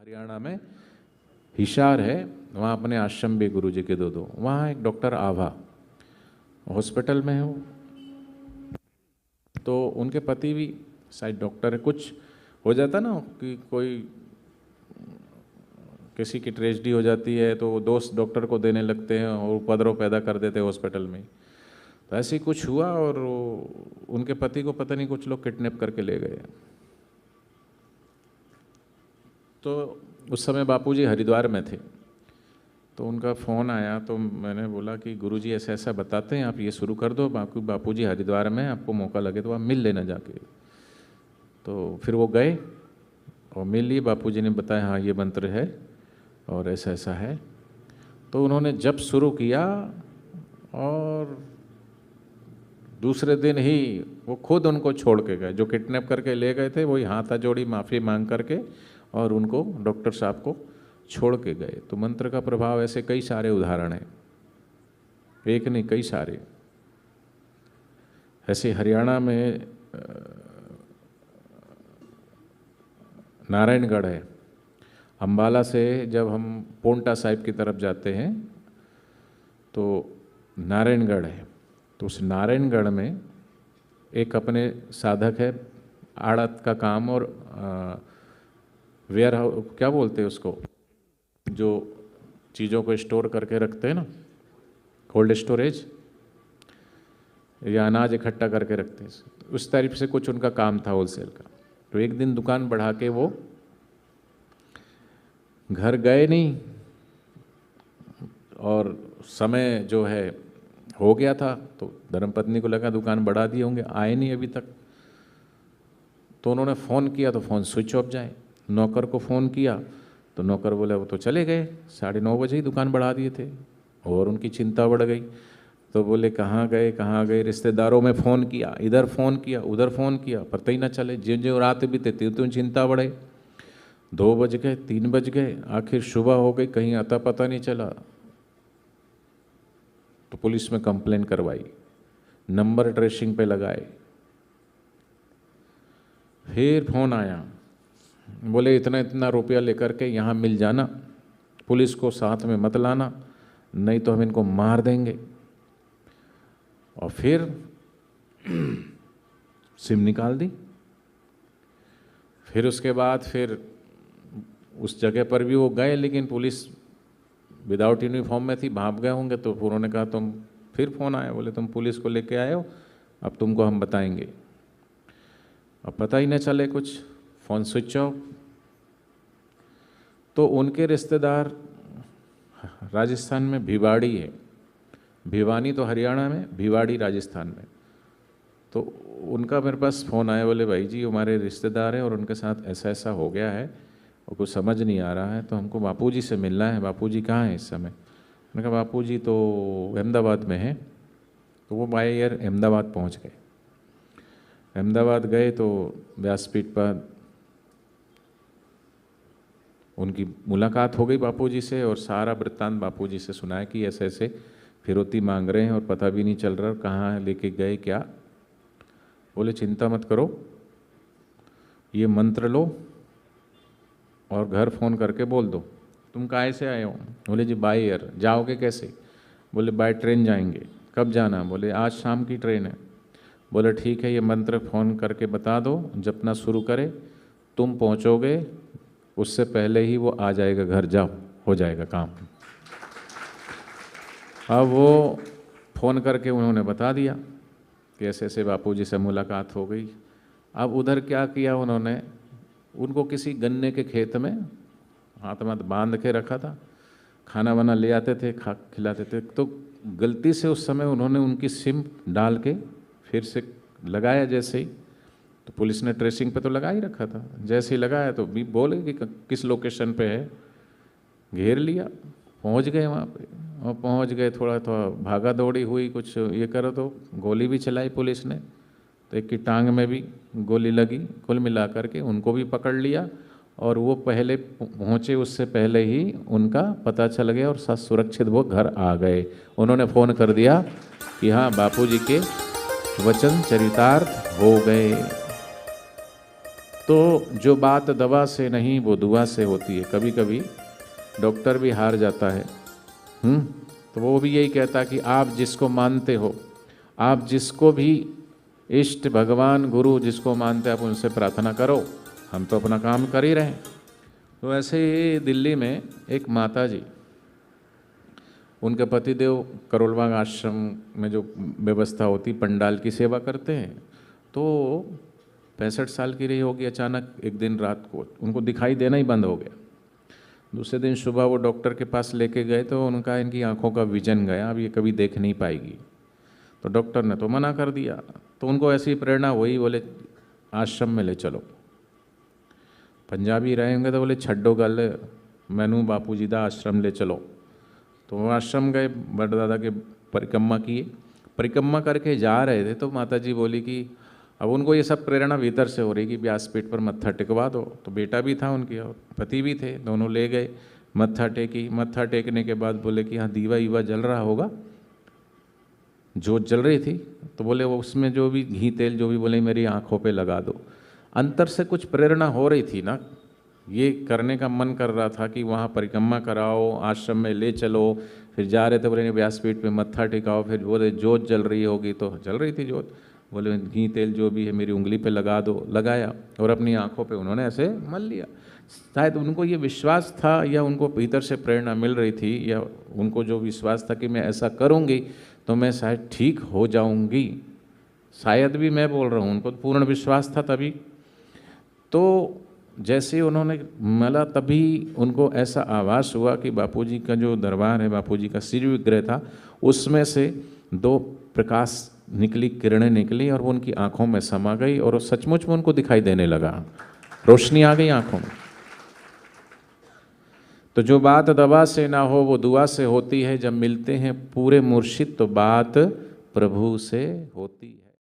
हरियाणा में हिसार है, वहाँ अपने आश्रम भी गुरु जी के दो वहाँ एक डॉक्टर आभा हॉस्पिटल में है वो, तो उनके पति भी शायद डॉक्टर है। कुछ हो जाता ना कि कोई किसी की ट्रेजेडी हो जाती है तो वो दोस्त डॉक्टर को देने लगते हैं और उपद्रव पैदा कर देते हैं हॉस्पिटल में। तो ऐसे ही कुछ हुआ और उनके पति को पता नहीं कुछ लोग किडनैप करके ले गए। तो उस समय बापूजी हरिद्वार में थे, तो उनका फ़ोन आया तो मैंने बोला कि गुरुजी ऐसा ऐसा बताते हैं, आप ये शुरू कर दो, बाकी बापूजी हरिद्वार में, आपको मौका लगे तो आप मिल लेना जाके। तो फिर वो गए और मिल लिए। बापूजी ने बताया हाँ ये मंत्र है और ऐसा ऐसा है। तो उन्होंने जब शुरू किया और दूसरे दिन ही वो खुद उनको छोड़ के गए, जो किडनैप करके ले गए थे वही हाथ जोड़ी माफ़ी मांग करके और उनको डॉक्टर साहब को छोड़ के गए। तो मंत्र का प्रभाव ऐसे कई सारे उदाहरण हैं, एक नहीं कई सारे। ऐसे हरियाणा में नारायणगढ़ है, अम्बाला से जब हम पोंटा साहिब की तरफ जाते हैं तो नारायणगढ़ है। तो उस नारायणगढ़ में एक अपने साधक है, आड़त का काम और वेयर हाउस क्या बोलते हैं उसको, जो चीज़ों को स्टोर करके रखते हैं ना, कोल्ड स्टोरेज, या अनाज इकट्ठा करके रखते हैं, उस तरफ से कुछ उनका काम था होलसेल का। तो एक दिन दुकान बढ़ा के वो घर गए नहीं और समय जो है हो गया था, तो धर्मपत्नी को लगा दुकान बढ़ा दिए होंगे, आए नहीं अभी तक। तो उन्होंने फ़ोन किया तो फ़ोन स्विच ऑफ जाए। नौकर को फ़ोन किया तो नौकर बोले वो तो चले गए, 9:30 बजे ही दुकान बढ़ा दिए थे। और उनकी चिंता बढ़ गई, तो बोले कहाँ गए। रिश्तेदारों में फ़ोन किया, इधर फ़ोन किया उधर फ़ोन किया, पता ही ना चले। ज्यों ज्यों रात बीते त्यों चिंता बढ़े। 2 बज गए, 3 बज गए, आखिर सुबह हो गई, कहीं अता पता नहीं चला। तो पुलिस में कंप्लेंट करवाई, नंबर ट्रेसिंग पे लगाए। फिर फ़ोन आया, बोले इतना इतना रुपया लेकर के यहाँ मिल जाना, पुलिस को साथ में मत लाना, नहीं तो हम इनको मार देंगे। और फिर सिम निकाल दी। फिर उसके बाद फिर उस जगह पर भी वो गए, लेकिन पुलिस विदाउट यूनिफॉर्म में थी, भाप गए होंगे। तो उन्होंने कहा तुम, फिर फ़ोन आया, बोले तुम पुलिस को लेके आए हो, अब तुमको हम बताएंगे। अब पता ही न चले कुछ, फ़ोन स्विच ऑफ। तो उनके रिश्तेदार राजस्थान में भिवाड़ी है, भिवानी तो हरियाणा में, भिवाड़ी राजस्थान में। तो उनका मेरे पास फ़ोन आया, बोले भाई जी हमारे रिश्तेदार हैं और उनके साथ ऐसा ऐसा हो गया है और कुछ समझ नहीं आ रहा है, तो हमको बापूजी से मिलना है। बापूजी कहाँ हैं इस समय? मैंने कहा बापूजी तो अहमदाबाद में हैं। तो वो बाय एयर अहमदाबाद पहुँच गए। अहमदाबाद गए तो व्यासपीठ पर उनकी मुलाकात हो गई बापूजी से और सारा वृत्तांत बापूजी से सुनाया कि ऐसे ऐसे फिरौती मांग रहे हैं और पता भी नहीं चल रहा कहाँ लेके गए क्या। बोले चिंता मत करो, ये मंत्र लो और घर फ़ोन करके बोल दो तुम काहे से आए हो। बोले जी बाय एयर। जाओगे कैसे? बोले बाय ट्रेन जाएंगे। कब जाना? बोले आज शाम की ट्रेन है। बोले ठीक है, ये मंत्र फ़ोन करके बता दो, जपना शुरू करे, तुम पहुँचोगे उससे पहले ही वो आ जाएगा घर, जाओ हो जाएगा काम। अब वो फ़ोन करके उन्होंने बता दिया कि ऐसे ऐसे बापूजी से मुलाकात हो गई। अब उधर क्या किया उन्होंने, उनको किसी गन्ने के खेत में हाथ में बांध के रखा था, खाना वाना ले आते थे, खिलाते थे। तो गलती से उस समय उन्होंने उनकी सिम डाल के फिर से लगाया जैसे ही, तो पुलिस ने ट्रेसिंग पे तो लगा ही रखा था, जैसे ही लगाया तो भी बोले कि किस लोकेशन पे है, घेर लिया। पहुंच गए वहाँ पे और पहुंच गए, थोड़ा भागा दौड़ी हुई, कुछ ये करो तो गोली भी चलाई पुलिस ने, तो एक की टांग में भी गोली लगी। कुल मिला करके उनको भी पकड़ लिया और वो पहले पहुँचे उससे पहले ही उनका पता चल गया और सुरक्षित वो घर आ गए। उन्होंने फ़ोन कर दिया कि हाँ बापूजी के वचन चरितार्थ हो गए। तो जो बात दवा से नहीं वो दुआ से होती है। कभी कभी डॉक्टर भी हार जाता है, तो वो भी यही कहता कि आप जिसको मानते हो, आप जिसको भी इष्ट भगवान गुरु जिसको मानते आप उनसे प्रार्थना करो, हम तो अपना काम कर ही रहे हैं। तो ऐसे ही दिल्ली में एक माता जी, उनके पतिदेव करोलबाग आश्रम में जो व्यवस्था होती पंडाल की सेवा करते हैं, तो 65 साल की रही होगी। अचानक एक दिन रात को उनको दिखाई देना ही बंद हो गया। दूसरे दिन सुबह वो डॉक्टर के पास लेके गए तो उनका इनकी आंखों का विजन गया, अब ये कभी देख नहीं पाएगी। तो डॉक्टर ने तो मना कर दिया। तो उनको ऐसी प्रेरणा हुई, बोले आश्रम में ले चलो। पंजाबी रहे होंगे तो बोले छड्डो गल, मैनू बापू जी दा आश्रम ले चलो। तो वो आश्रम गए, बड़दादा के परिक्रमा किए। परिक्रमा करके जा रहे थे तो माता जी बोली कि अब उनको ये सब प्रेरणा भीतर से हो रही कि व्यासपीठ पर मत्था टिकवा दो। तो बेटा भी था उनके और पति भी थे, दोनों ले गए, मत्था टेकी। मत्था टेकने के बाद बोले कि हाँ दीवा ईवा जल रहा होगा, जोत जल रही थी। तो बोले वो उसमें जो भी घी तेल जो भी, बोले मेरी आंखों पे लगा दो। अंतर से कुछ प्रेरणा हो रही थी ना, ये करने का मन कर रहा था कि वहाँ परिक्रमा कराओ, आश्रम में ले चलो। फिर जा रहे थे, बोले व्यासपीठ पे मत्था टिकाओ। फिर बोले जोत जल रही होगी, तो जल रही थी जोत। बोले घी तेल जो भी है मेरी उंगली पे लगा दो। लगाया और अपनी आंखों पे उन्होंने ऐसे मल लिया। शायद उनको ये विश्वास था या उनको भीतर से प्रेरणा मिल रही थी, या उनको जो विश्वास था कि मैं ऐसा करूँगी तो मैं शायद ठीक हो जाऊँगी। शायद भी मैं बोल रहा हूँ, उनको पूर्ण विश्वास था तभी। तो जैसे उन्होंने मला तभी उनको ऐसा आभास हुआ कि बापूजी का जो दरबार है, बापूजी का सिर विग्रह था, उसमें से 2 प्रकाश निकली, किरणें निकली और वो उनकी आंखों में समा गई और सचमुच में उनको दिखाई देने लगा, रोशनी आ गई आंखों में। तो जो बात दवा से ना हो वो दुआ से होती है। जब मिलते हैं पूरे मुर्शिद तो बात प्रभु से होती है।